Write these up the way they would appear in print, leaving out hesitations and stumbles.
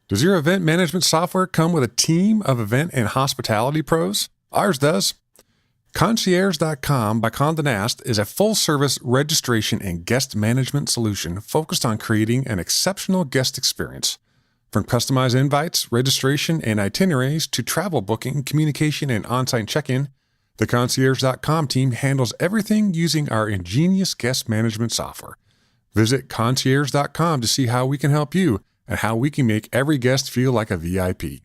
Does your event management software come with a team of event and hospitality pros? Ours does. Concierge.com by Condé Nast is a full-service registration and guest management solution focused on creating an exceptional guest experience. From customized invites, registration, and itineraries to travel booking, communication, and on-site check-in, the Concierge.com team handles everything using our ingenious guest management software. Visit Concierge.com to see how we can help you and how we can make every guest feel like a VIP.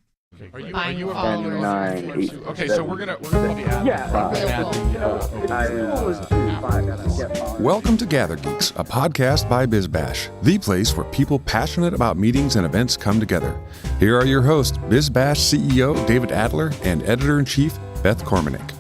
Are you a follower? 9, 8, okay, 7, so we're gonna probably add. Welcome to GatherGeeks, a podcast by BizBash, the place where people passionate about meetings and events come together. Here are your hosts, BizBash CEO David Adler and Editor-in-Chief Beth Kormanik.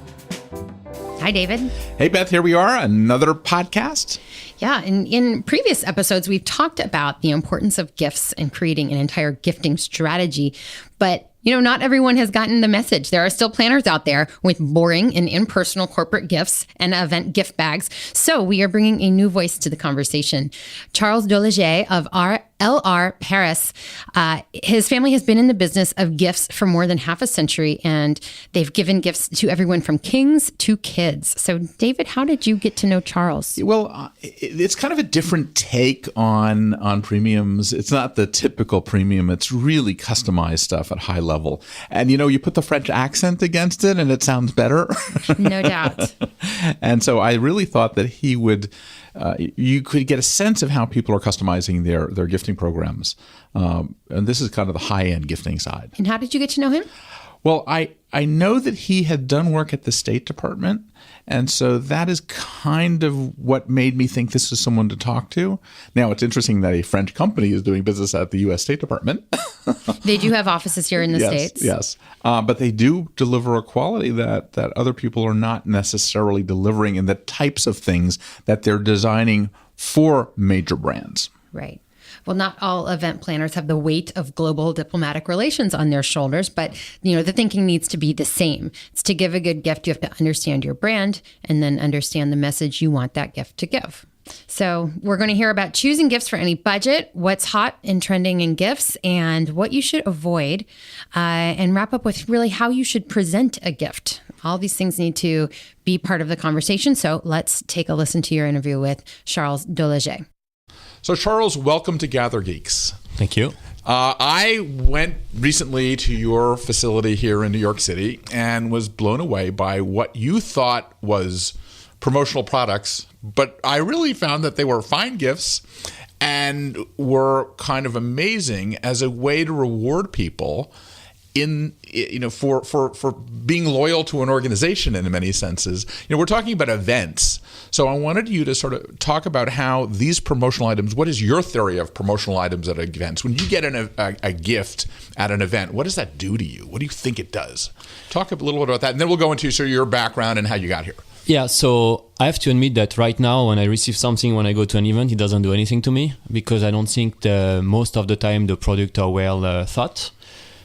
Hi, David. Hey, Beth, here we are, another podcast. Yeah, in previous episodes, we've talked about the importance of gifts and creating an entire gifting strategy. But, not everyone has gotten the message. There are still planners out there with boring and impersonal corporate gifts and event gift bags. So we are bringing a new voice to the conversation. Charles Doligé of LR Paris. His family has been in the business of gifts for more than half a century, and they've given gifts to everyone from kings to kids. So, David, how did you get to know Charles? Well, it's kind of a different take on premiums. It's not the typical premium. It's really customized stuff at high level. And, you put the French accent against it, and it sounds better. No doubt. And so I really thought that he would... you could get a sense of how people are customizing their gifting programs. And this is kind of the high-end gifting side. And how did you get to know him? Well, I know that he had done work at the State Department. And so that is kind of what made me think this is someone to talk to. Now, it's interesting that a French company is doing business at the U.S. State Department. They do have offices here in the States. Yes. But they do deliver a quality that other people are not necessarily delivering in the types of things that they're designing for major brands. Right. Well, not all event planners have the weight of global diplomatic relations on their shoulders, but the thinking needs to be the same. It's to give a good gift, you have to understand your brand and then understand the message you want that gift to give. So we're going to hear about choosing gifts for any budget, what's hot and trending in gifts, and what you should avoid, and wrap up with really how you should present a gift. All these things need to be part of the conversation. So let's take a listen to your interview with Charles Doligé. So, Charles, welcome to GatherGeeks. Thank you. I went recently to your facility here in New York City and was blown away by what you thought was promotional products, but I really found that they were fine gifts and were kind of amazing as a way to reward people for being loyal to an organization in many senses. We're talking about events. So I wanted you to sort of talk about how these promotional items, what is your theory of promotional items at events? When you get a gift at an event, what does that do to you? What do you think it does? Talk a little bit about that, and then we'll go into your background and how you got here. Yeah, so I have to admit that right now when I receive something when I go to an event, it doesn't do anything to me because I don't think most of the time the product are well thought.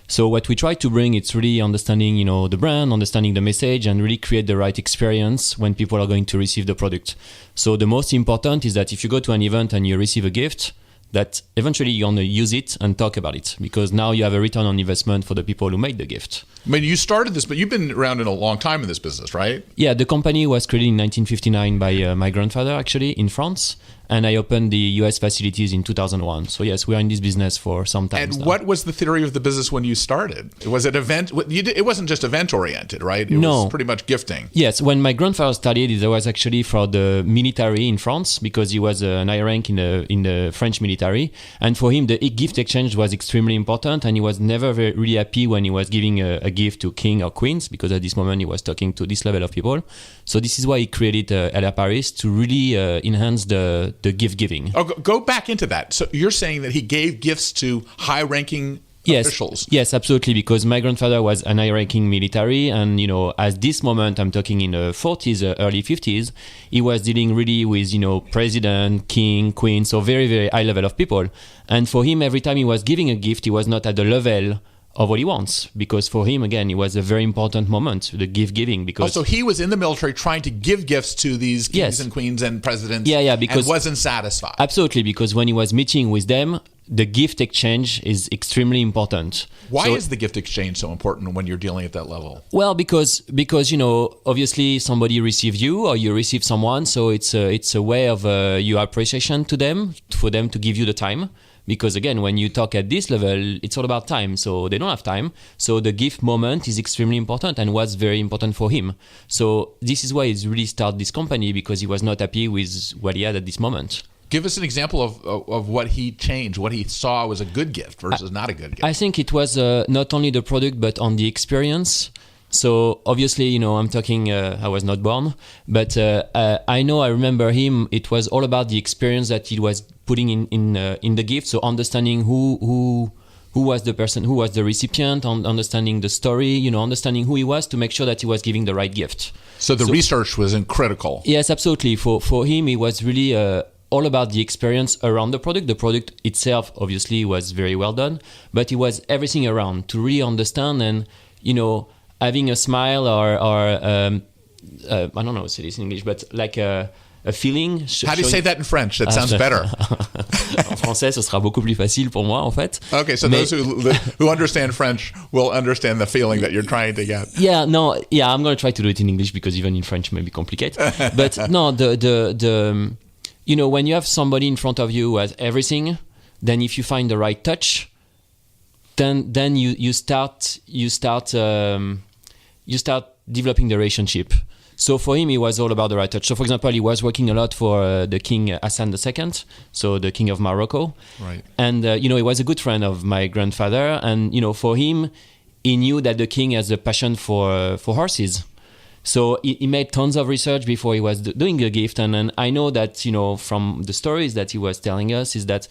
So what we try to bring, it's really understanding, the brand, understanding the message, and really create the right experience when people are going to receive the product. So the most important is that if you go to an event and you receive a gift, that eventually you're going to use it and talk about it because now you have a return on investment for the people who made the gift. I mean, you started this, but you've been around in a long time in this business, right? Yeah, the company was created in 1959 by my grandfather, actually, in France. And I opened the US facilities in 2001. So yes, we are in this business for some time. And what was the theory of the business when you started? Was it event? It wasn't just event oriented, right? It was pretty much gifting. Yes, when my grandfather started, it was actually for the military in France because he was an high rank in the French military. And for him, the gift exchange was extremely important. And he was never really happy when he was giving a gift to king or queens because at this moment he was talking to this level of people. So this is why he created Adler Paris to really enhance the gift giving. Oh, go back into that. So you're saying that he gave gifts to high-ranking officials? Yes, absolutely. Because my grandfather was an high-ranking military, and at this moment, I'm talking in the 40s, early 50s, he was dealing really with president, king, queen, so very, very high level of people. And for him, every time he was giving a gift, he was not at the level of what he wants, because for him, again, it was a very important moment, the gift giving. Because so he was in the military trying to give gifts to these kings and queens and presidents, because and wasn't satisfied. Absolutely, because when he was meeting with them, the gift exchange is extremely important. Why is the gift exchange so important when you're dealing at that level? Well, because obviously somebody received you or you receive someone, so it's a way of your appreciation to them, for them to give you the time. Because again, when you talk at this level, it's all about time. So they don't have time. So the gift moment is extremely important and was very important for him. So this is why he's really started this company, because he was not happy with what he had at this moment. Give us an example of what he changed, what he saw was a good gift versus not a good gift. I think it was not only the product, but on the experience. So obviously, I'm talking, I was not born, but I remember him. It was all about the experience that he was putting in the gift. So understanding who was the person, who was the recipient, understanding the story, understanding who he was to make sure that he was giving the right gift. So the research was critical. Yes, absolutely. For him, it was really all about the experience around the product. The product itself, obviously, was very well done, but it was everything around to really understand and, having a smile or I don't know how to say this in English, but like a feeling. How do you say that in French? That sounds better. En français, ce sera beaucoup plus facile pour moi, en fait. Okay, so those who understand French will understand the feeling that you're trying to get. I'm going to try to do it in English because even in French it may be complicated. But no, the when you have somebody in front of you who has everything, then if you find the right touch, then you start developing the relationship. So for him, it was all about the right touch. So for example, he was working a lot for the King Hassan II, so the King of Morocco. Right. And, he was a good friend of my grandfather. And, for him, he knew that the king has a passion for horses. So he made tons of research before he was doing a gift. And I know that, from the stories that he was telling us is that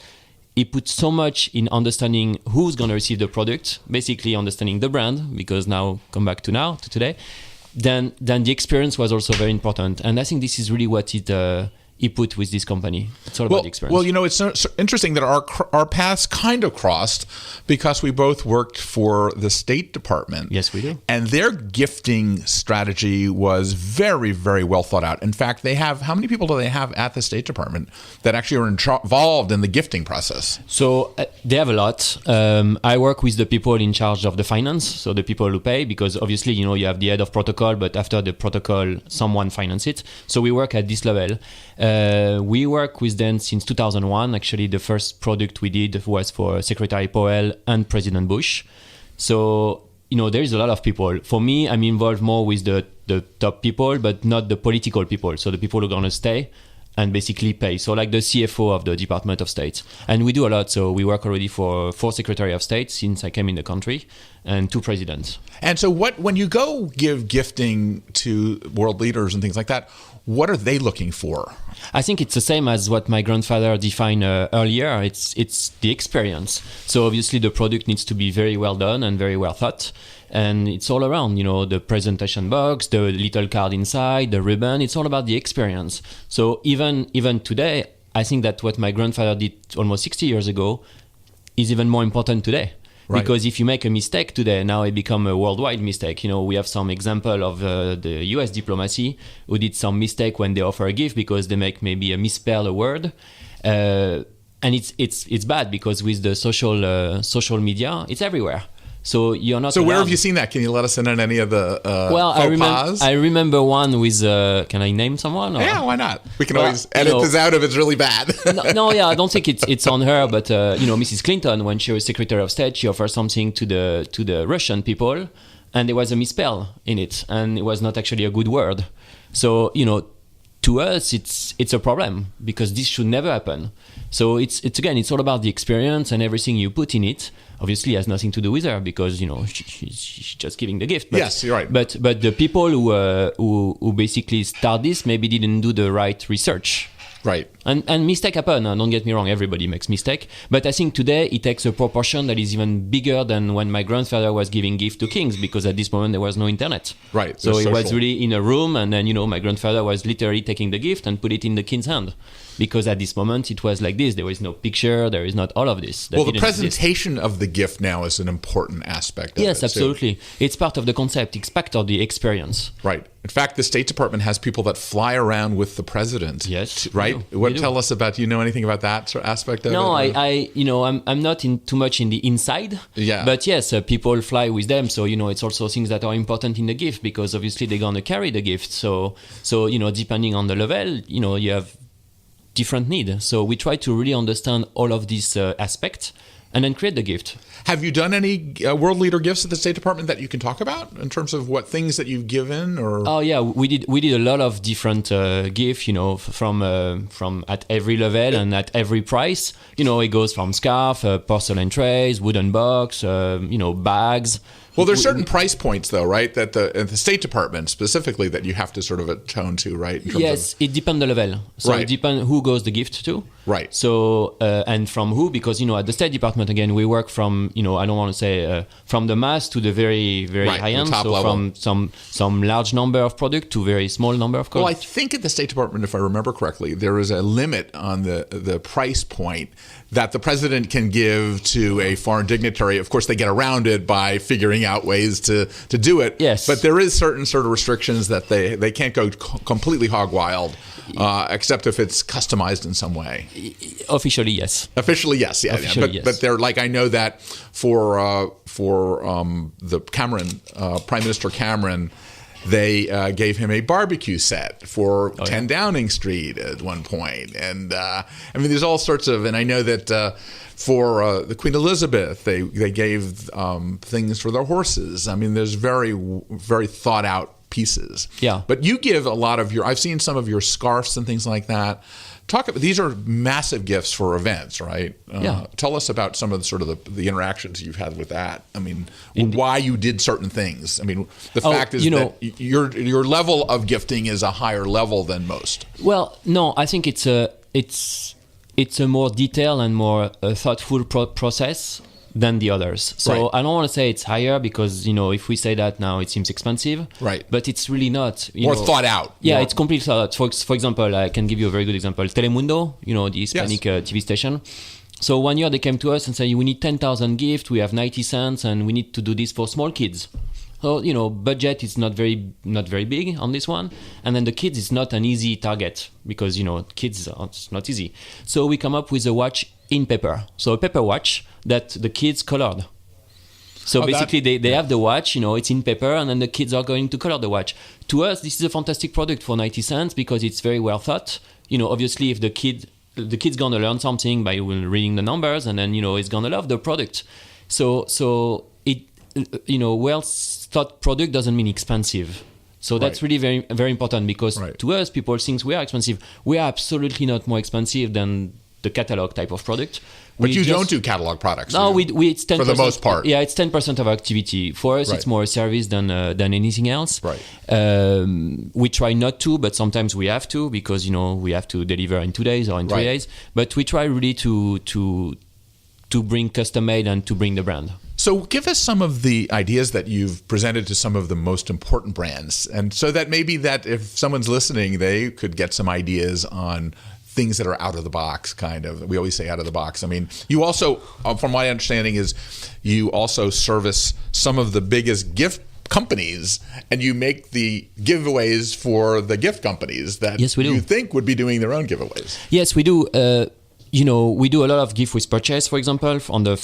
he put so much in understanding who's going to receive the product, basically understanding the brand, because now, come back to today, then the experience was also very important. And I think this is really what he put with this company. It's all about the experience. Well, it's so interesting that our paths kind of crossed because we both worked for the State Department. Yes, we do. And their gifting strategy was very, very well thought out. In fact, how many people do they have at the State Department that actually are involved in the gifting process? So they have a lot. I work with the people in charge of the finance, so the people who pay, because obviously, you have the head of protocol, but after the protocol, someone finances it. So we work at this level. We work with them since 2001. Actually, the first product we did was for Secretary Powell and President Bush. So, there is a lot of people. For me, I'm involved more with the top people, but not the political people. So the people who are going to stay and basically pay. So like the CFO of the Department of State. And we do a lot. So we work already for 4 Secretary of State since I came in the country and 2 presidents. And so when you go give gifting to world leaders and things like that, what are they looking for? I think it's the same as what my grandfather defined earlier. It's the experience. So obviously the product needs to be very well done and very well thought. And it's all around, the presentation box, the little card inside, the ribbon. It's all about the experience. So even today, I think that what my grandfather did almost 60 years ago is even more important today. Right. Because if you make a mistake today, now it becomes a worldwide mistake. We have some example of the US diplomacy who did some mistake when they offer a gift because they make maybe a misspell a word. And it's bad because with the social media, it's everywhere. So you're not. So allowed. Where have you seen that? Can you let us in on any of the faux pas? I remember one with. Can I name someone? Or? Yeah, why not? We can always edit this out if it's really bad. I don't think it's on her. But Mrs. Clinton, when she was Secretary of State, she offered something to the Russian people, and there was a misspell in it, and it was not actually a good word. So to us, it's a problem because this should never happen. So it's all about the experience and everything you put in it. Obviously, it has nothing to do with her because she's just giving the gift. But, yes, you're right. But the people who basically start this maybe didn't do the right research. Right. And mistake happen. Don't get me wrong. Everybody makes mistake. But I think today it takes a proportion that is even bigger than when my grandfather was giving gift to kings because at this moment there was no internet. Right. So it was really in a room and then, my grandfather was literally taking the gift and put it in the king's hand. Because at this moment it was like this. There was no picture. There is not all of this. Well, the presentation of the gift now is an important aspect of it. Yes, absolutely. Too. It's part of the concept. It's part of the experience. Right. In fact, the State Department has people that fly around with the president. Yes. Right? tell us about. Do you know anything about that sort of aspect of it? No, I'm not in too much in the inside. Yeah. But yes, people fly with them, so it's also things that are important in the gift because obviously they're gonna carry the gift. So depending on the level, you have different need. So we try to really understand all of these aspects and then create the gift. Have you done any world leader gifts at the State Department that you can talk about in terms of what things that you've given? Or oh yeah, we did a lot of different gifts, from at every level and at every price. It goes from scarf, porcelain trays, wooden box, bags. Well, there's certain price points, though, right? That the State Department specifically that you have to sort of atone to, right? Yes, it depends the level. So Right. it depends who goes the gift to. Right. So and from who, because at the State Department again, we work from I don't want to say from the mass to the very very Right, high the end. top So level. from some large number of product to very small number of Well, I products. think at the State Department, if I remember correctly, there is a limit on the price point that the president can give to a foreign dignitary. Of course, they get around it by figuring out ways to do it. Yes. But there is certain sort of restrictions that they can't go completely hog wild, except if it's customized in some way. Officially, yes. Officially, yes, yeah, Officially, but yes. but they're like I know that for the Cameron Prime Minister Cameron, they gave him a barbecue set for 10 Downing Street at one point, and I mean there's all sorts of, and I know that for the Queen Elizabeth they gave things for their horses. I mean there's very very thought out pieces. Yeah. But you give a lot of I've seen some of your scarves and things like that. These are massive gifts for events, right? Yeah. Tell us about some of the sort of the interactions you've had with that. I mean, why you did certain things. I mean, the fact is that your level of gifting is a higher level than most. Well, no, I think it's a more detailed and more thoughtful process than the others. So Right. I don't want to say it's higher because if we say that now it seems expensive. Right. But it's really not. More thought out. Yeah, More- it's completely thought out. For example, I can give you a very good example. Telemundo, the Hispanic TV station. So one year they came to us and said, we need 10,000 gifts, we have 90 cents, and we need to do this for small kids. So, budget is not very big on this one. And then the kids is not an easy target because, kids, it's not easy. So we come up with a watch in paper. So a paper watch that the kids colored. So basically they have the watch, it's in paper, and then the kids are going to color the watch. To us, this is a fantastic product for 90 cents because it's very well thought. Obviously if the kid's gonna learn something by reading the numbers, and then, he's gonna love the product. So it, well thought product doesn't mean expensive. So that's really very, very important because to us, people think we are expensive. We are absolutely not more expensive than the catalog type of product. But you don't do catalog products. No, do you? it's 10%. For the most part. Yeah, it's 10% of our activity. For us, it's more a service than anything else. Right. We try not to, but sometimes we have to because, we have to deliver in 2 days or in 3 days. But we try really to bring custom made and to bring the brand. So give us some of the ideas that you've presented to some of the most important brands, and so that maybe that if someone's listening, they could get some ideas on things that are out of the box, kind of. We always say out of the box. I mean, you also, from my understanding, is you also service some of the biggest gift companies, and you make the giveaways for the gift companies that you think would be doing their own giveaways. Yes, we do. We do a lot of gift with purchase, for example, on the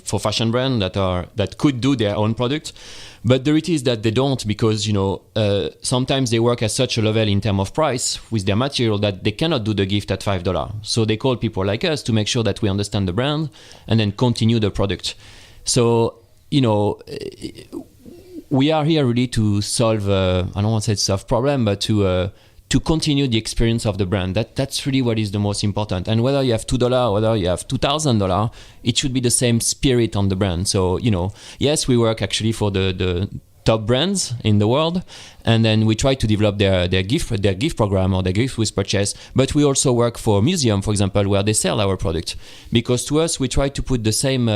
for fashion brand that could do their own product. But the reality is that they don't because, sometimes they work at such a level in terms of price with their material that they cannot do the gift at $5. So they call people like us to make sure that we understand the brand and then continue the product. So, we are here really to solve, I don't want to say solve problem, but to continue the experience of the brand. That's really what is the most important. And whether you have $2, whether you have $2,000, it should be the same spirit on the brand. So, yes, we work actually for the top brands in the world, and then we try to develop their gift program or their gift with purchase. But we also work for a museum, for example, where they sell our product. Because to us, we try to put the same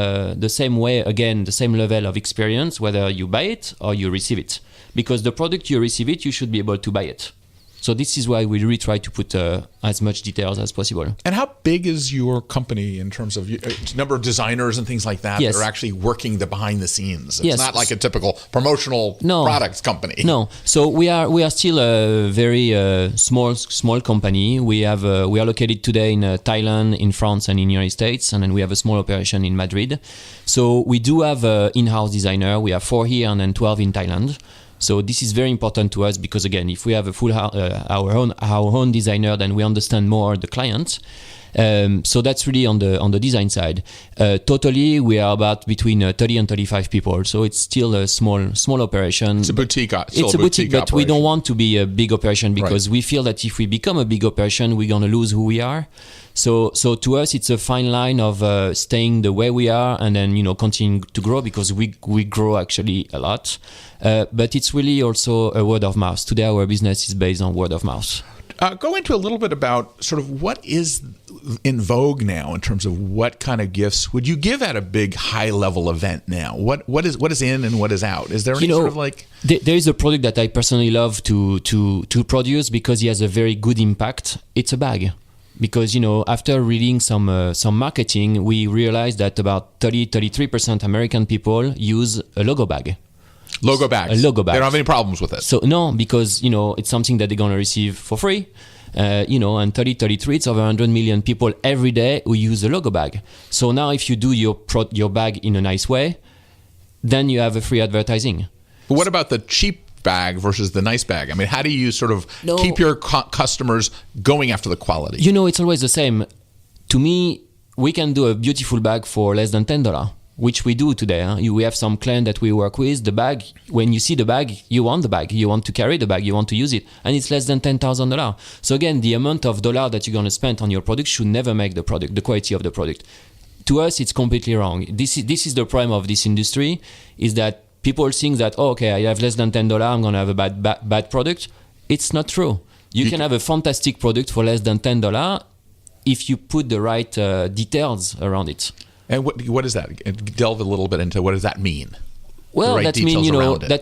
way, again, the same level of experience, whether you buy it or you receive it. Because the product you receive it, you should be able to buy it. So this is why we really try to put as much details as possible. And how big is your company in terms of number of designers and things like that Yes. that are actually working behind the scenes? It's Yes. not like a typical promotional products company. No. So we are still a very small company. We are located today in Thailand, in France, and in the United States, and then we have a small operation in Madrid. So we do have an in-house designer. We have 4 here and then 12 in Thailand. So this is very important to us because again, if we have a full our own designer, then we understand more the client. So that's really on the design side. Totally, we are about between 30 and 35 people. So it's still a small operation. It's a boutique. It's a boutique, but we don't want to be a big operation because we feel that if we become a big operation, we're gonna lose who we are. So to us, it's a fine line of staying the way we are and then continuing to grow because we grow actually a lot. But it's really also a word of mouth. Today, our business is based on word of mouth. Go into a little bit about sort of what is in vogue now in terms of what kind of gifts would you give at a big high-level event now? What is in and what is out? Is there any sort of like... There is a product that I personally love to produce because it has a very good impact. It's a bag. Because, after reading some marketing, we realized that about 33% American people use a logo bag. Logo bags. A logo bag. They don't have any problems with it. So no, because it's something that they're gonna receive for free. And 33, it's over 100 million people every day who use a logo bag. So now, if you do your bag in a nice way, then you have a free advertising. But what about the cheap bag versus the nice bag? I mean, how do you sort of keep your customers going after the quality? It's always the same. To me, we can do a beautiful bag for less than $10. Which we do today. We have some clients that we work with. The bag, when you see the bag, you want the bag. You want to carry the bag. You want to use it. And it's less than $10,000. So again, the amount of dollar that you're going to spend on your product should never make the quality of the product. To us, it's completely wrong. This is the prime of this industry, is that people think that, okay, I have less than $10, I'm going to have a bad product. It's not true. You can have a fantastic product for less than $10 if you put the right details around it. And what is that? Delve a little bit into what does that mean? Well, that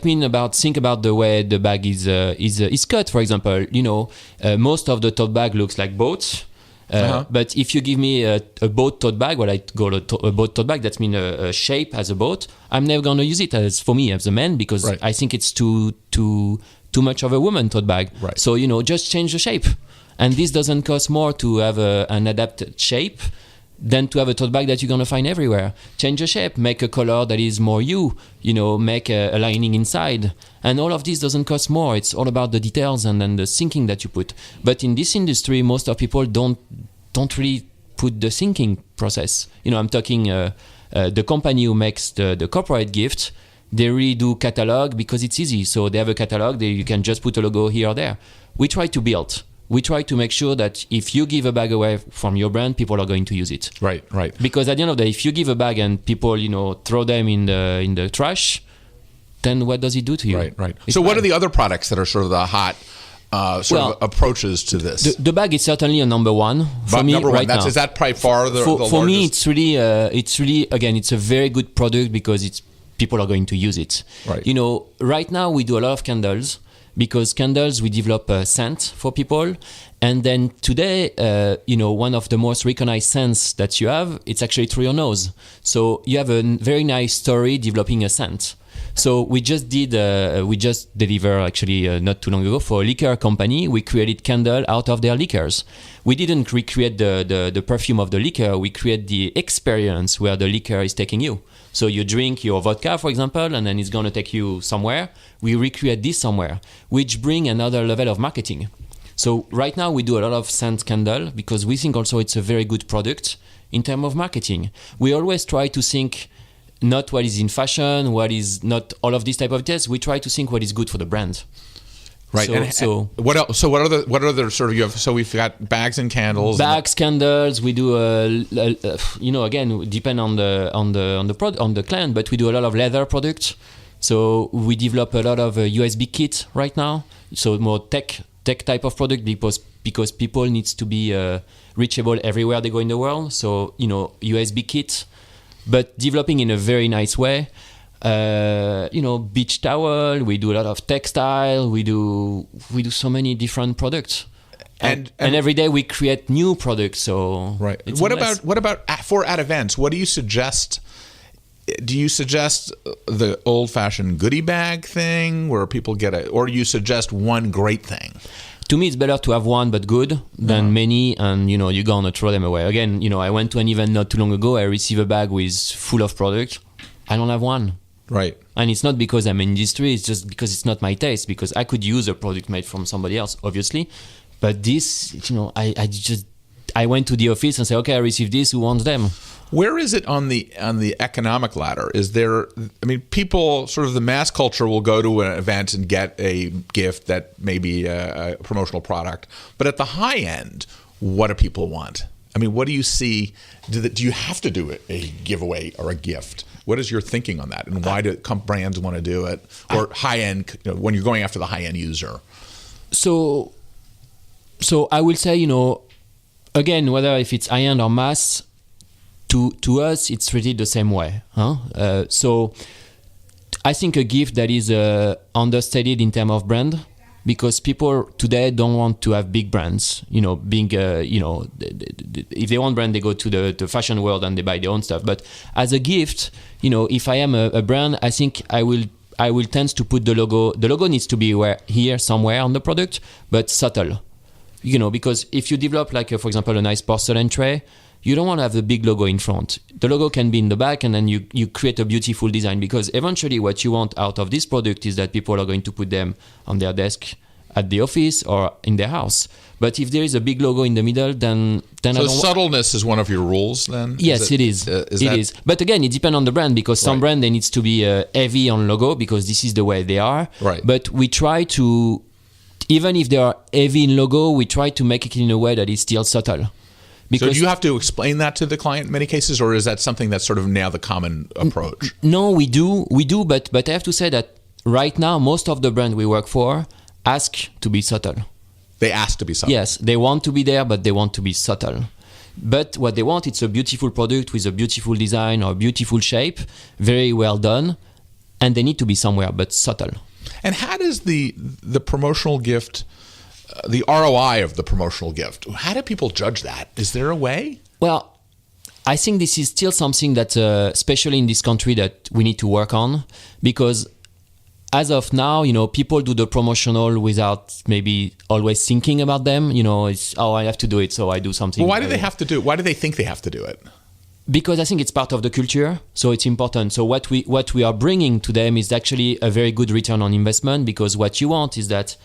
means think about the way the bag is cut. For example, most of the tote bag looks like boats. But if you give me a boat tote bag, what I call a boat tote bag, that means a shape as a boat. I'm never going to use it as a man because I think it's too much of a woman tote bag. Right. So just change the shape, and this doesn't cost more to have an adapted shape than to have a tote bag that you're going to find everywhere. Change the shape, make a color that is more make a lining inside. And all of this doesn't cost more. It's all about the details and then the thinking that you put. But in this industry, most of people don't really put the thinking process. I'm talking the company who makes the corporate gift, they really do catalog because it's easy. So they have a catalog, you can just put a logo here or there. We try to build. We try to make sure that if you give a bag away from your brand, people are going to use it. Right. Because at the end of the day, if you give a bag and people, throw them in the trash, then what does it do to you? Right. So what are the other products that are sort of the hot of approaches to this? The bag is certainly a number one for me right now. Is that by far the largest? For me, it's really again, it's a very good product because people are going to use it. Right. Right now we do a lot of candles. Because candles, we develop a scent for people. And then today, one of the most recognized scents that you have, it's actually through your nose. So you have a very nice story developing a scent. So we just delivered actually not too long ago for a liquor company. We created candle out of their liquors. We didn't recreate the perfume of the liquor. We create the experience where the liquor is taking you. So you drink your vodka, for example, and then it's going to take you somewhere. We recreate this somewhere, which bring another level of marketing. So right now we do a lot of scent candle because we think also it's a very good product in terms of marketing. We always try to think not what is in fashion, what is not all of this type of tests. We try to think what is good for the brand. Right. So what else? So what other sort of you have? So we've got bags and candles. Candles. We do again depend on the client, but we do a lot of leather products. So we develop a lot of USB kit right now. So more tech type of product because people needs to be reachable everywhere they go in the world. So USB kit, but developing in a very nice way. beach towel. We do a lot of textile. We do so many different products. And every day we create new products. So right. What about for at events? What do you suggest? Do you suggest the old-fashioned goodie bag thing where people get or do you suggest one great thing? To me, it's better to have one but good than many, and you're gonna throw them away. Again, I went to an event not too long ago. I received a bag with full of product. I don't have one. Right. And it's not because I'm in industry. It's just because it's not my taste. Because I could use a product made from somebody else, obviously. But this, I went to the office and said, okay, I received this. Who wants them? Where is it on the economic ladder? Is there? I mean, people sort of the mass culture will go to an event and get a gift that may be a promotional product, but at the high end, what do people want? I mean, what do you see? Do you have to do a giveaway or a gift? What is your thinking on that, and why do brands want to do it, or high end when you're going after the high end user? So I will say, again, whether if it's high end or mass. To us, it's treated the same way. So I think a gift that is understated in terms of brand, because people today don't want to have big brands. If they want brand, they go to the fashion world and they buy their own stuff. But as a gift, if I am a brand, I think I will tend to put the logo. The logo needs to be here somewhere on the product, but subtle. Because if you develop for example, a nice porcelain tray, you don't want to have the big logo in front. The logo can be in the back, and then you create a beautiful design, because eventually what you want out of this product is that people are going to put them on their desk at the office or in their house. But if there is a big logo in the middle, then so subtleness is one of your rules then? Yes, it is. It is. But again, it depends on the brand, because some brand, they needs to be heavy on logo because this is the way they are. Right. But we try to, even if they are heavy in logo, we try to make it in a way that is still subtle. So do you have to explain that to the client in many cases, or is that something that's sort of now the common approach? No, we do, but I have to say that right now, most of the brands we work for ask to be subtle. They ask to be subtle? Yes, they want to be there, but they want to be subtle. But what they want, it's a beautiful product with a beautiful design or beautiful shape, very well done, and they need to be somewhere, but subtle. And how does the promotional gift... the ROI of the promotional gift, how do people judge that? Is there a way? Well, I think this is still something that, especially in this country, that we need to work on, because as of now, people do the promotional without maybe always thinking about them. It's, I have to do it, so I do something. Well, why do they have to do it? Why do they think they have to do it? Because I think it's part of the culture, so it's important. So what we are bringing to them is actually a very good return on investment, because what you want is that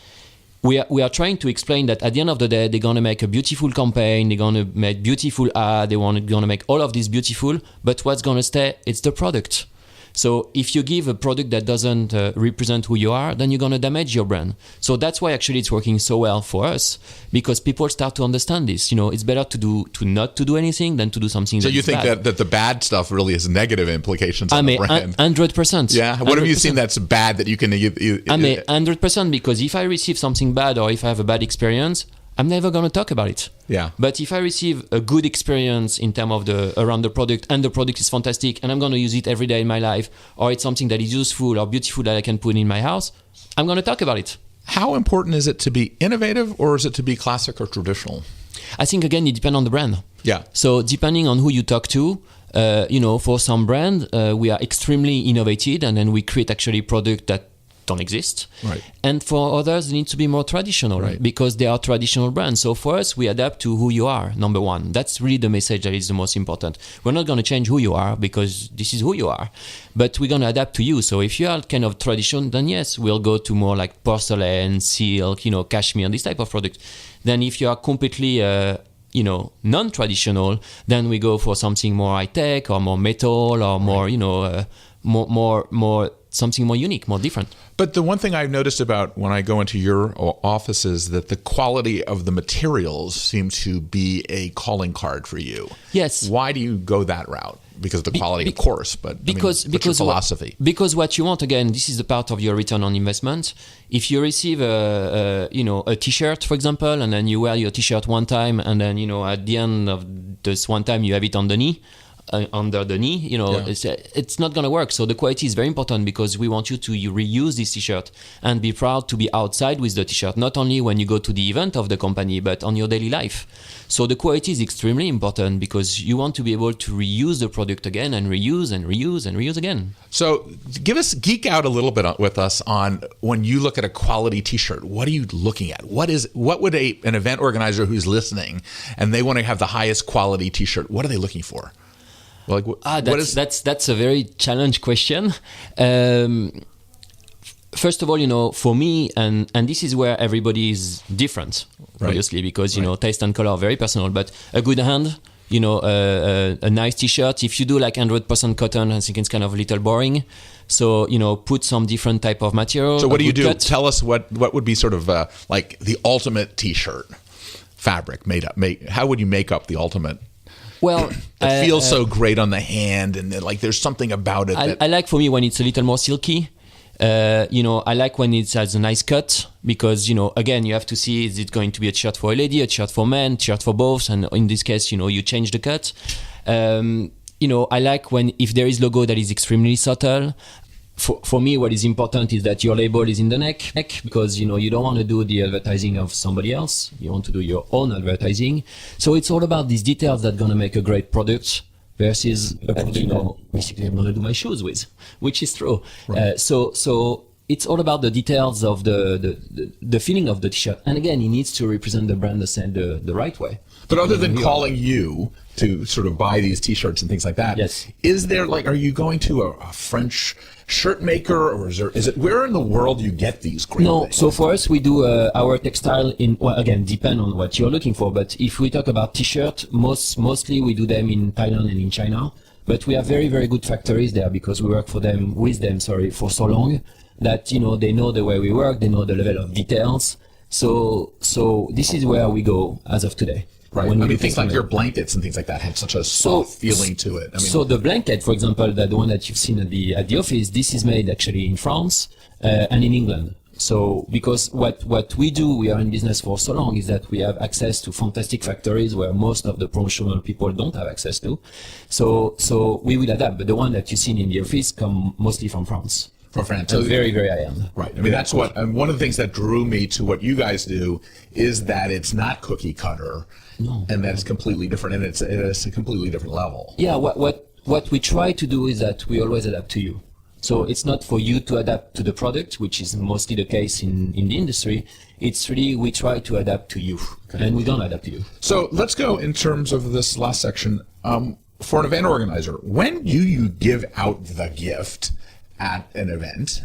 we are trying to explain that at the end of the day, they're going to make a beautiful campaign, they're going to make beautiful ad, going to make all of this beautiful, but what's going to stay, it's the product. So if you give a product that doesn't represent who you are, then you're going to damage your brand. So that's why actually it's working so well for us, because people start to understand this. It's better to not do anything than to do something. So you think bad. that the bad stuff really has negative implications on the brand? 100%. Yeah. What 100%. Have you seen that's bad that you can? 100%, because if I receive something bad or if I have a bad experience, I'm never going to talk about it. Yeah. But if I receive a good experience in terms of around the product, and the product is fantastic, and I'm going to use it every day in my life, or it's something that is useful or beautiful that I can put in my house, I'm going to talk about it. How important is it to be innovative, or is it to be classic or traditional? I think, again, it depends on the brand. Yeah. So depending on who you talk to, for some brand, we are extremely innovative, and then we create actually product that don't exist. Right. And for others, they need to be more traditional, right, because they are traditional brands. So for us, we adapt to who you are, number one. That's really the message that is the most important. We're not going to change who you are, because this is who you are, but we're going to adapt to you. So if you are kind of tradition, then yes, we'll go to more like porcelain, silk, cashmere, this type of product. Then if you are completely non-traditional, then we go for something more high-tech or more metal or more, more something more unique, more different. But the one thing I've noticed about when I go into your office is that the quality of the materials seem to be a calling card for you. Yes. Why do you go that route? Because of the quality, of course, but what's your philosophy? Because what you want, again, this is the part of your return on investment. If you receive a T-shirt, for example, and then you wear your T-shirt one time, and then at the end of this one time you have it on the knee, under the knee, it's not going to work. So the quality is very important because we want you to reuse this t-shirt and be proud to be outside with the t-shirt, not only when you go to the event of the company, but on your daily life. So the quality is extremely important because you want to be able to reuse the product again and reuse and reuse and reuse again. So geek out a little bit with us on when you look at a quality t-shirt, what are you looking at? What would an event organizer who's listening and they want to have the highest quality t-shirt, what are they looking for? Like, that's a very challenging question. First of all, for me, and this is where everybody is different, obviously, because, taste and color are very personal, but a good hand, a nice t-shirt. If you do like 100% cotton, I think it's kind of a little boring. So, put some different type of material. So what do you do? Cut. Tell us what would be sort of like the ultimate t-shirt fabric made up. How would you make up the ultimate? Well, it feels so great on the hand, and like there's something about it. I like, for me, when it's a little more silky. I like when it has a nice cut because, again, you have to see, is it going to be a shirt for a lady, a shirt for men, a shirt for both? And in this case, you change the cut. I like if there is logo that is extremely subtle. For me, what is important is that your label is in the neck because, you don't want to do the advertising of somebody else. You want to do your own advertising. So it's all about these details that are going to make a great product. Versus, basically I'm going to do my shoes with, which is true. Right. So it's all about the details of the feeling of the t-shirt. And again, it needs to represent the brand the right way. But other than calling you to sort of buy these t-shirts and things like that, yes. Is there are you going to a French shirt maker, or is it where in the world you get these great things? So for us, we do our textile again, depend on what you're looking for. But if we talk about t-shirt, mostly we do them in Thailand and in China. But we have very, very good factories there because we work with them for so long that, they know the way we work, they know the level of details. So this is where we go as of today. Right. Things like your blankets and things like that have such a soft feeling to it. So the blanket, for example, the one that you've seen at the office, this is made actually in France and in England. So because what we do, we are in business for so long, is that we have access to fantastic factories where most of the promotional people don't have access to. So we will adapt. But the one that you've seen in the office come mostly from France. From France. So very, very high-end. Right. That's and one of the things that drew me to what you guys do is that it's not cookie cutter. No. And that it's completely different, and it's a completely different level. Yeah, what we try to do is that we always adapt to you. So it's not for you to adapt to the product, which is mostly the case in the industry. It's really we try to adapt to you, and we don't adapt to you. So let's go in terms of this last section. For an event organizer, when do you give out the gift at an event?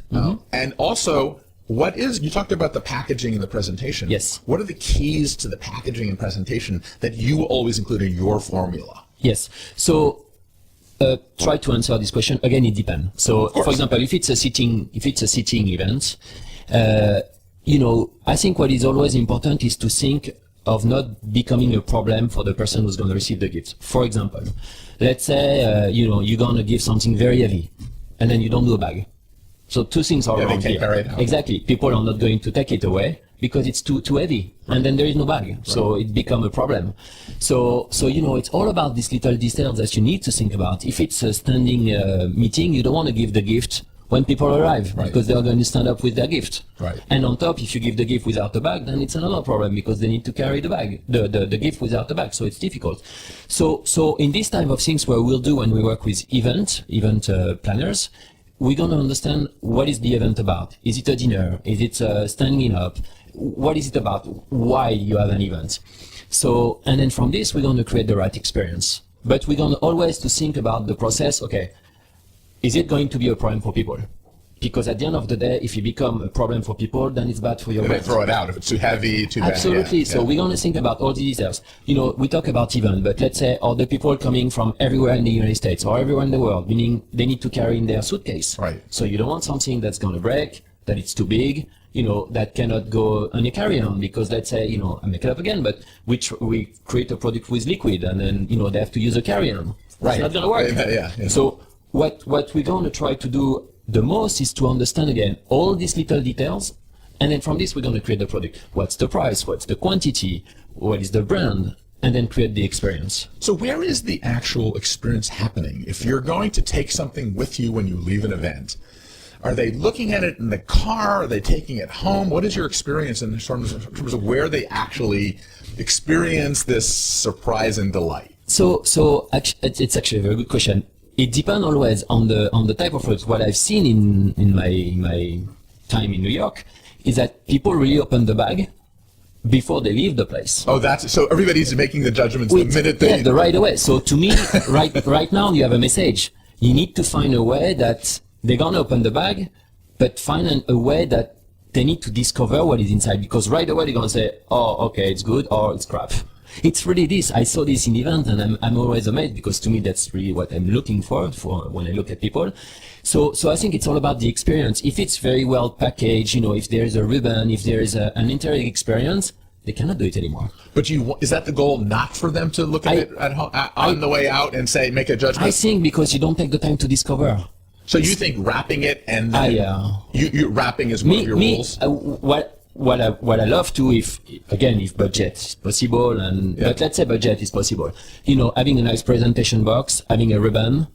And also, you talked about the packaging and the presentation. Yes. What are the keys to the packaging and presentation that you always include in your formula? Yes. So try to answer this question. Again, it depends. So for example, if it's a sitting event, I think what is always important is to think of not becoming a problem for the person who's going to receive the gift. For example, let's say, you're going to give something very heavy and then you don't do a bag. So two things are wrong here. Exactly. People are not going to take it away because it's too heavy, and then there is no bag. So it becomes a problem. So it's all about these little details that you need to think about. If it's a standing meeting, you don't want to give the gift when people arrive because they are going to stand up with their gift. Right. And on top, if you give the gift without a bag, then it's another problem because they need to carry the bag, the gift without the bag. So it's difficult. So in this type of things, what we'll do when we work with event planners, we're going to understand what is the event about. Is it a dinner? Is it standing up? What is it about? Why you have an event? So, and then from this, we're going to create the right experience. But we're going to always to think about the process. Okay, is it going to be a problem for people? Because at the end of the day, if you become a problem for people, then it's bad for your brand. They throw it out if it's too heavy, too bad. Absolutely. So we're going to think about all the details. We talk about event, but let's say all the people coming from everywhere in the United States or everywhere in the world, meaning they need to carry in their suitcase. Right. So you don't want something that's going to break, that it's too big, that cannot go on a carry-on because let's say, I make it up again, but we create a product with liquid and then, they have to use a carry-on. Right. It's not going to work. Yeah. So what we're going to try to do the most is to understand again all these little details, and then from this we're going to create the product. What's the price? What's the quantity? What is the brand? and then create the experience. So where is the actual experience happening? If you're going to take something with you when you leave an event, are they looking at it in the car? Are they taking it home? What is your experience in terms of where they actually experience this surprise and delight? So it's actually a very good question. It depends always on the type of product. What I've seen in my time in New York is that people really open the bag before they leave the place. Oh, so everybody's making the judgments the minute they... the right away. So to me, right now you have a message. You need to find a way that they're gonna open the bag, but find a way that they need to discover what is inside, because right away they're gonna say, oh, okay, it's good, or it's crap. It's really this. I saw this in event, and I'm always amazed, because to me that's really what I'm looking for when I look at people. So I think it's all about the experience. If it's very well packaged, if there is a ribbon, if there is an entire experience, they cannot do it anymore. But is that the goal, not for them to look at it at home, on the way out and say, make a judgment? I think because you don't take the time to discover. So you think wrapping it and wrapping is one of your rules? What I love to, if budget is possible, but let's say budget is possible, having a nice presentation box, having a ribbon,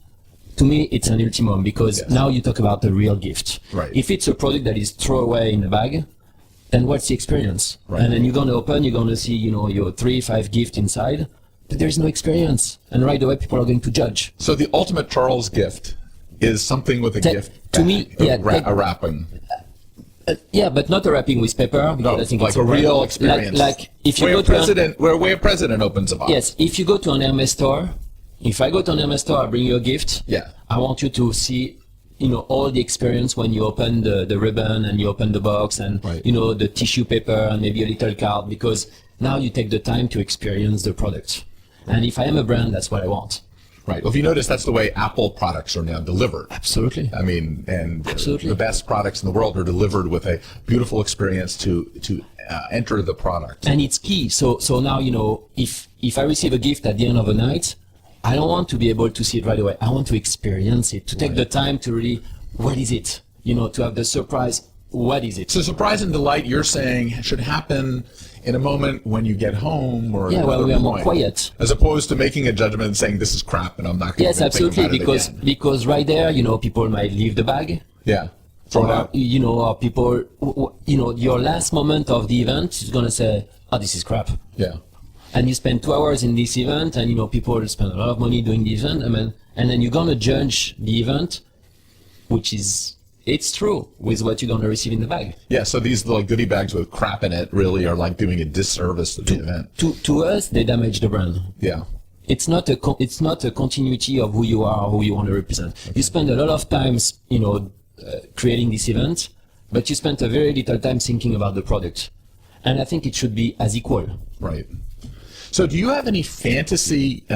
to me it's an ultimum, because now you talk about the real gift. Right. If it's a product that is throw away in a bag, then what's the experience? Right. And then you're gonna open, you're gonna see, your 3-5 gift inside, but there is no experience, and right away people are going to judge. So the ultimate Charles gift is something with a gift to me, a wrapping. But not a wrapping with paper, because I think like it's a real experience. Like if you go to where a president opens a box. Yes, if you go to an Hermes store, if I go to an Hermes store, I bring you a gift. Yeah. I want you to see, all the experience when you open the ribbon and you open the box, and right. The tissue paper and maybe a little card, because now you take the time to experience the product. And if I am a brand, that's what I want. Right. Well, if you notice, that's the way Apple products are now delivered. Absolutely. I mean, and Absolutely. The best products in the world are delivered with a beautiful experience to enter the product. And it's key. So now, if I receive a gift at the end of the night, I don't want to be able to see it right away. I want to experience it, to take the time to really, what is it? To have the surprise. What is it? So surprise and delight, you're saying, should happen in a moment when you get home, or when we are more quiet, as opposed to making a judgment and saying this is crap and I'm not going to think absolutely, about it again. Because right there, people might leave the bag. Yeah. Or people, your last moment of the event is gonna say, oh, this is crap. Yeah. And you spend 2 hours in this event, and people spend a lot of money doing the event, and then you're gonna judge the event, which is. It's true with what you're going to receive in the bag. Yeah, so these like goodie bags with crap in it really are like doing a disservice to the event. To us, they damage the brand. Yeah. It's not a continuity of who you are or who you want to represent. Okay. You spend a lot of times, creating this event, but you spend a very little time thinking about the product. And I think it should be as equal. Right. So do you have any fantasy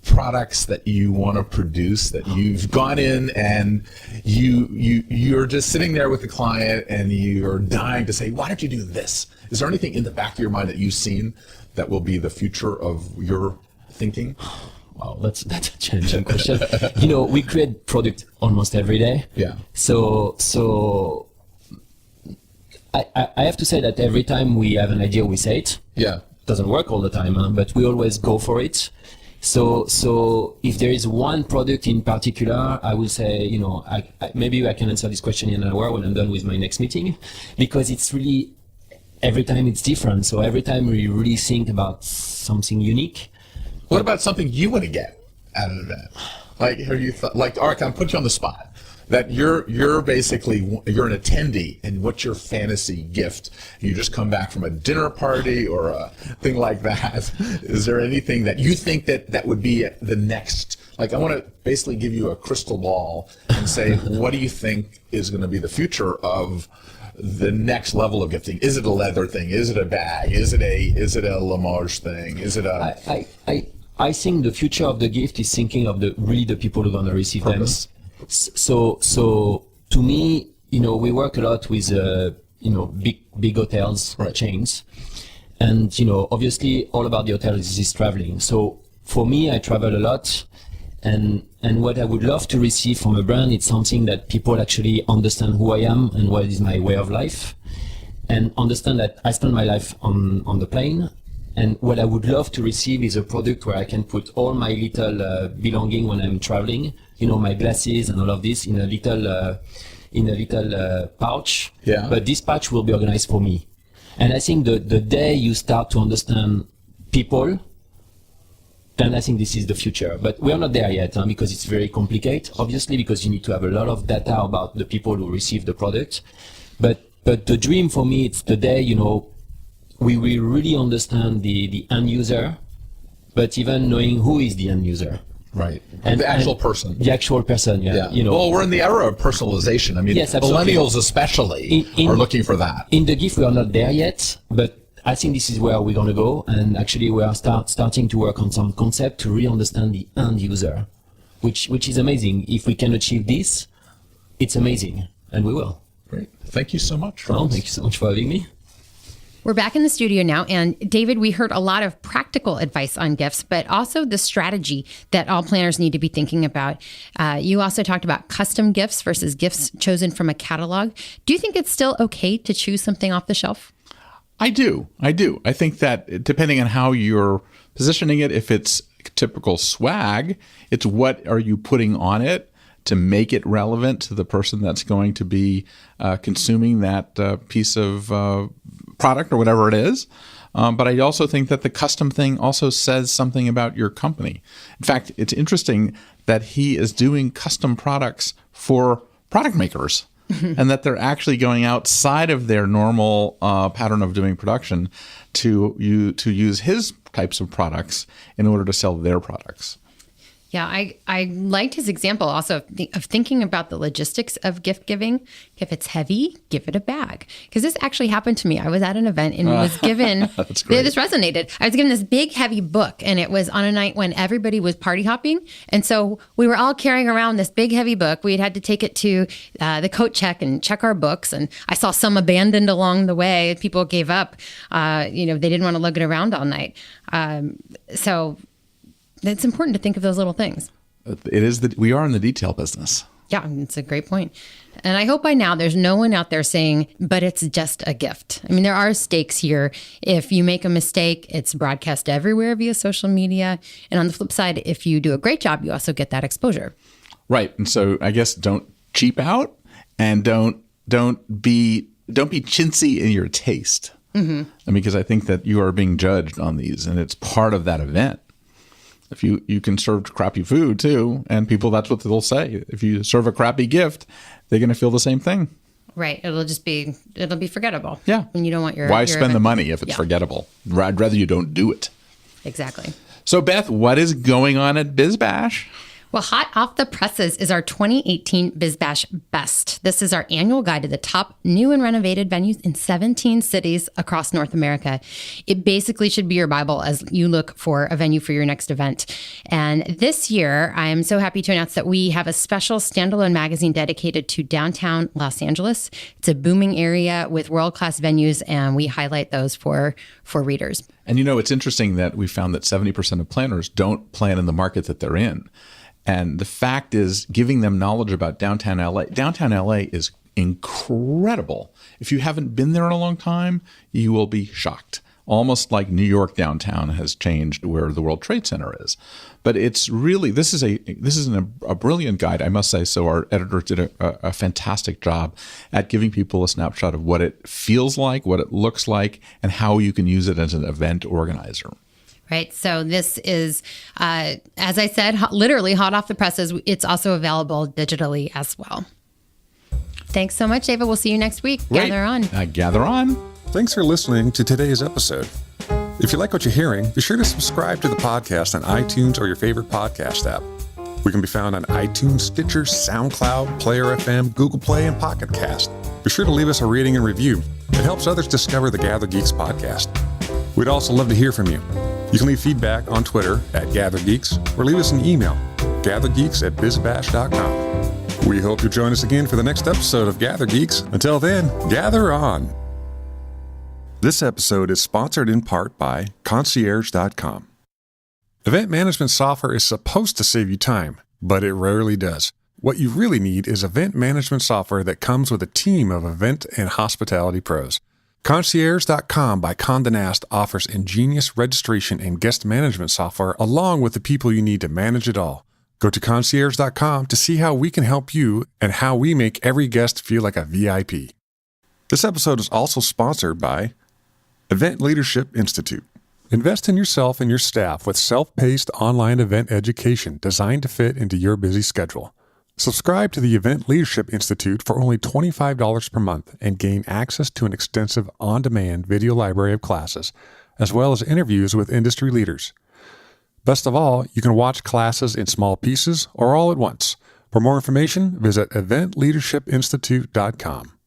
products that you want to produce, that you've gone in and you're just sitting there with the client and you're dying to say, why don't you do this? Is there anything in the back of your mind that you've seen that will be the future of your thinking? Wow, that's a challenging question. We create product almost every day. Yeah. So I have to say that every time we have an idea, we say it. Yeah. It doesn't work all the time, but we always go for it. So if there is one product in particular, I will say, maybe I can answer this question in an hour when I'm done with my next meeting, because it's really, every time it's different. So every time we really think about something unique. What about something you want to get at an event? Like, have you thought, like, Art, I'll put you on the spot. That you're basically, you're an attendee, and what's your fantasy gift? You just come back from a dinner party or a thing like that. Is there anything that you think that would be the next? Like, I want to basically give you a crystal ball and say, what do you think is going to be the future of the next level of gifting? Is it a leather thing? Is it a bag? Is it a Limoges thing? Is it a? I think the future of the gift is thinking of the people who are going to receive purpose. Them. So to me, we work a lot with big hotels, right. chains, and obviously all about the hotel is traveling. So for me, I travel a lot, and what I would love to receive from a brand is something that people actually understand who I am and what is my way of life, and understand that I spend my life on the plane, And what I would love to receive is a product where I can put all my little belonging when I'm traveling, my glasses and all of this in a little pouch. Yeah. But this pouch will be organized for me. And I think the day you start to understand people, then I think this is the future. But we are not there yet, because it's very complicated, obviously, because you need to have a lot of data about the people who receive the product. But the dream for me, it's the day, we will really understand the end user, but even knowing who is the end user. Right. And the actual person. The actual person, yeah. Well, we're in the era of personalization. I mean, yes, absolutely. millennials especially are looking for that. In the gift, we are not there yet, but I think this is where we're going to go. And actually, we are starting to work on some concept to really understand the end user, which is amazing. If we can achieve this, it's amazing. And we will. Great. Thank you so much. Well, thank you so much for having me. We're back in the studio now. And David, we heard a lot of practical advice on gifts, but also the strategy that all planners need to be thinking about. You also talked about custom gifts versus gifts chosen from a catalog. Do you think it's still okay to choose something off the shelf? I do. I think that depending on how you're positioning it, if it's typical swag, it's what are you putting on it to make it relevant to the person that's going to be consuming that piece of product or whatever it is. But I also think that the custom thing also says something about your company. In fact, it's interesting that he is doing custom products for product makers. And that they're actually going outside of their normal pattern of doing production to use his types of products in order to sell their products. Yeah, I liked his example also of thinking about the logistics of gift giving. If it's heavy, give it a bag. Because this actually happened to me. I was at an event and was given, That's great. This resonated. I was given this big, heavy book, and it was on a night when everybody was party hopping. And so we were all carrying around this big, heavy book. We had to take it to the coat check and check our books. And I saw some abandoned along the way. People gave up. They didn't want to lug it around all night. So it's important to think of those little things. It is that we are in the detail business. Yeah, it's a great point. And I hope by now there's no one out there saying, but it's just a gift. I mean, there are stakes here. If you make a mistake, it's broadcast everywhere via social media. And on the flip side, if you do a great job, you also get that exposure. Right. And so I guess don't cheap out and don't be chintzy in your taste. Mm-hmm. Because I think that you are being judged on these, and it's part of that event. If you can serve crappy food too, and people, that's what they'll say. If you serve a crappy gift, they're going to feel the same thing. Right. It'll be forgettable. Yeah. When you don't want your spend event. the money if it's forgettable? I'd rather you don't do it. Exactly. So Beth, what is going on at BizBash? Well, hot off the presses is our 2018 BizBash Best. This is our annual guide to the top new and renovated venues in 17 cities across North America. It basically should be your Bible as you look for a venue for your next event. And this year, I am so happy to announce that we have a special standalone magazine dedicated to downtown Los Angeles. It's a booming area with world-class venues, and we highlight those for readers. And it's interesting that we found that 70% of planners don't plan in the market that they're in. And the fact is, giving them knowledge about downtown LA. Downtown LA is incredible. If you haven't been there in a long time, you will be shocked. Almost like New York downtown has changed where the World Trade Center is. But it's really, this is a brilliant guide, I must say. So our editor did a fantastic job at giving people a snapshot of what it feels like, what it looks like, and how you can use it as an event organizer. Right. So this is, as I said, literally hot off the presses. It's also available digitally as well. Thanks so much, David. We'll see you next week. Right. Gather on. Gather on. Thanks for listening to today's episode. If you like what you're hearing, be sure to subscribe to the podcast on iTunes or your favorite podcast app. We can be found on iTunes, Stitcher, SoundCloud, Player FM, Google Play, and Pocket Cast. Be sure to leave us a rating and review. It helps others discover the GatherGeeks podcast. We'd also love to hear from you. You can leave feedback on Twitter at GatherGeeks or leave us an email, gathergeeks@bizbash.com. We hope you'll join us again for the next episode of GatherGeeks. Until then, gather on. This episode is sponsored in part by Concierge.com. Event management software is supposed to save you time, but it rarely does. What you really need is event management software that comes with a team of event and hospitality pros. Concierge.com by Condé Nast offers ingenious registration and guest management software along with the people you need to manage it all. Go to concierge.com to see how we can help you and how we make every guest feel like a VIP. This episode is also sponsored by Event Leadership Institute. Invest in yourself and your staff with self-paced online event education designed to fit into your busy schedule. Subscribe to the Event Leadership Institute for only $25 per month and gain access to an extensive on-demand video library of classes, as well as interviews with industry leaders. Best of all, you can watch classes in small pieces or all at once. For more information, visit eventleadershipinstitute.com.